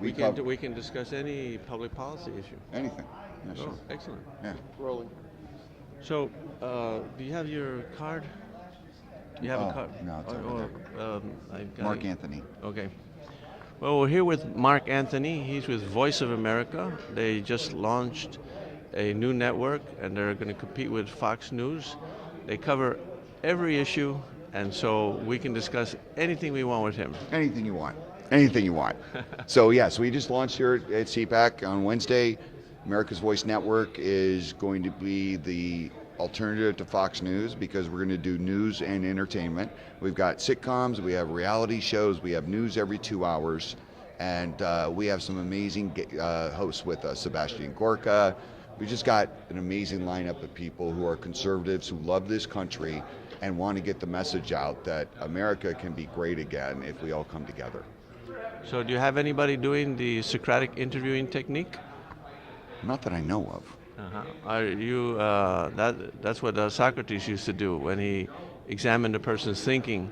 We can discuss any public policy issue. anything. Yeah, sure. Oh, excellent. Yeah. Rolling. So, do you have your card? You have a card? No, it's over I've got Mark it. Anthony. Okay. Well, we're here with Mark Anthony. He's with Voice of America. They just launched a new network, and they're going to compete with Fox News. They cover every issue, and so we can discuss anything we want with him. Anything you want. Anything you want. So yes, we just launched here at CPAC on Wednesday. America's Voice Network is going to be the alternative to Fox News because we're going to do news and entertainment. We've got sitcoms, we have reality shows, we have news every 2 hours, and we have some amazing hosts with us. Sebastian Gorka. We just got an amazing lineup of people who are conservatives who love this country and want to get the message out that America can be great again if we all come together. So, do you have anybody doing the Socratic interviewing technique? Not that I know of. Are you? That's what Socrates used to do when he examined a person's thinking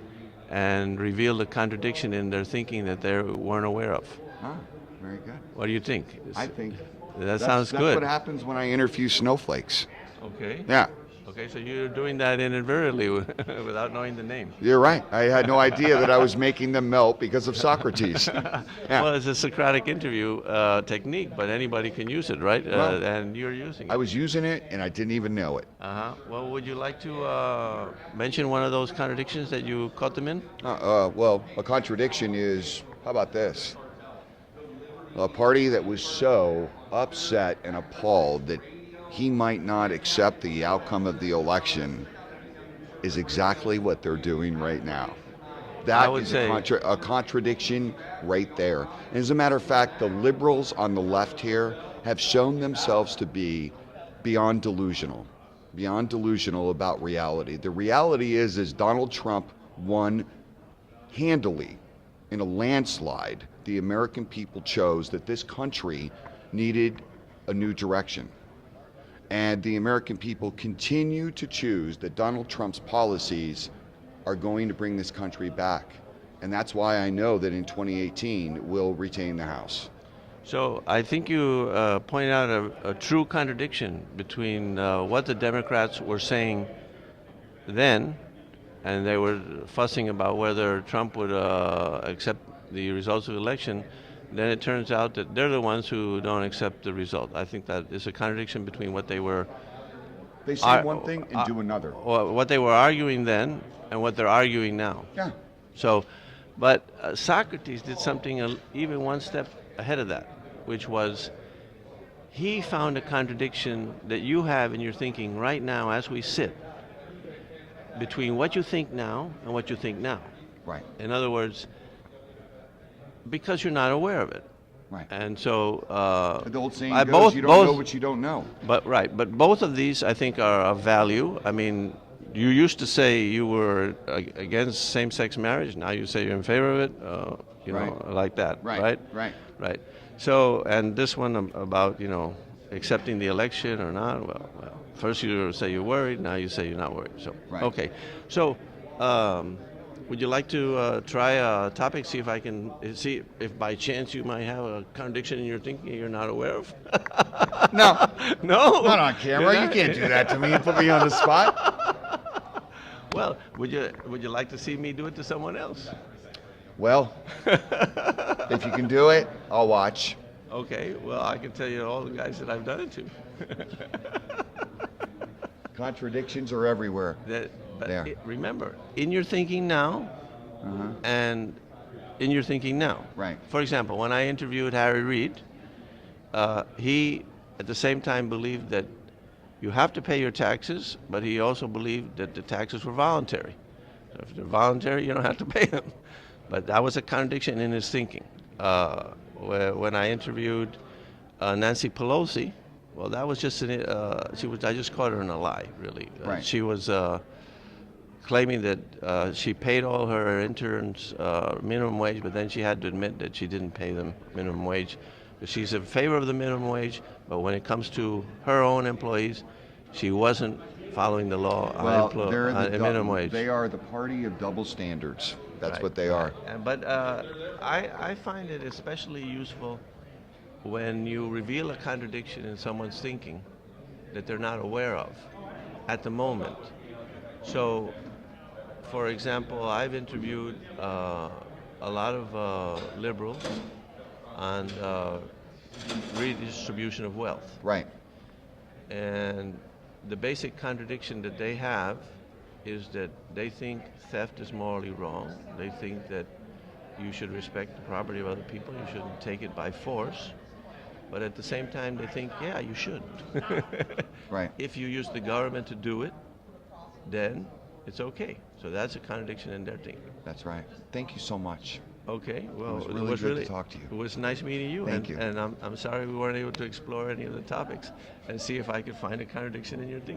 and revealed a contradiction in their thinking that they weren't aware of. Ah, very good. What do you think? I think that sounds that's good. what happens when I interview snowflakes. Okay. Yeah, Okay, so you're doing that inadvertently without knowing the name. you're right. I had no idea that I was making them melt because of Socrates. Yeah. Well, it's a Socratic interview technique, but anybody can use it, right? Well, and you're using it. I was using it and I didn't even know it. Well, would you like to mention one of those contradictions that you caught them in? Well, a contradiction is, how about this? A party that was so upset and appalled that he might not accept the outcome of the election is exactly what they're doing right now. That is a contradiction right there. And as a matter of fact, the liberals on the left here have shown themselves to be beyond delusional about reality. The reality is Donald Trump won handily in a landslide. The American people chose that this country needed a new direction. And the American people continue to choose that Donald Trump's policies are going to bring this country back. And that's why I know that in 2018 we'll retain the House. So I think you point out a true contradiction between what the Democrats were saying then, and they were fussing about whether Trump would accept the results of the election. Then it turns out that they're the ones who don't accept the result. I think that is a contradiction between what they were... They say one thing and do another. What they were arguing then and what they're arguing now. Yeah. So, but Socrates did something even one step ahead of that, which was he found a contradiction that you have in your thinking right now as we sit between what you think now and what you think now. Right. In other words, because you're not aware of it. Right. And so the old saying goes, you don't know what you don't know. But both of these I think are of value. I mean, you used to say you were against same-sex marriage. Now you say you're in favor of it. You know, like that. Right. Right. So, and this one about accepting the election or not. Well, first you say you're worried. Now you say you're not worried. So okay. So. Would you like to try a topic, see if by chance you might have a contradiction in your thinking you're not aware of? No. No? Not on camera. You can't do that to me and put me on the spot. Well, would you like to see me do it to someone else? Well, if you can do it, I'll watch. Okay, well, I can tell you all the guys that I've done it to. Contradictions are everywhere. Remember, in your thinking now and in your thinking now. Right. For example, when I interviewed Harry Reid, he at the same time believed that you have to pay your taxes, but he also believed that the taxes were voluntary. So if they're voluntary, you don't have to pay them. But that was a contradiction in his thinking. When I interviewed Nancy Pelosi, well, that was just I just caught her in a lie, really. Right. She was claiming that she paid all her interns minimum wage, but then she had to admit that she didn't pay them minimum wage. She's in favor of the minimum wage, but when it comes to her own employees, she wasn't following the law on minimum wage. They are the party of double standards. That's Right, what they right. are. But I find it especially useful when you reveal a contradiction in someone's thinking that they're not aware of at the moment. So, for example, I've interviewed a lot of liberals on redistribution of wealth. Right. And the basic contradiction that they have is that they think theft is morally wrong. They think that you should respect the property of other people. You shouldn't take it by force. But at the same time, they think, yeah, you should. Right. If you use the government to do it, then it's okay. So that's a contradiction in their thinking. That's right. Thank you so much. Okay, well, It was really good to talk to you. It was nice meeting you. Thank you. And I'm sorry we weren't able to explore any of the topics and see if I could find a contradiction in your thinking.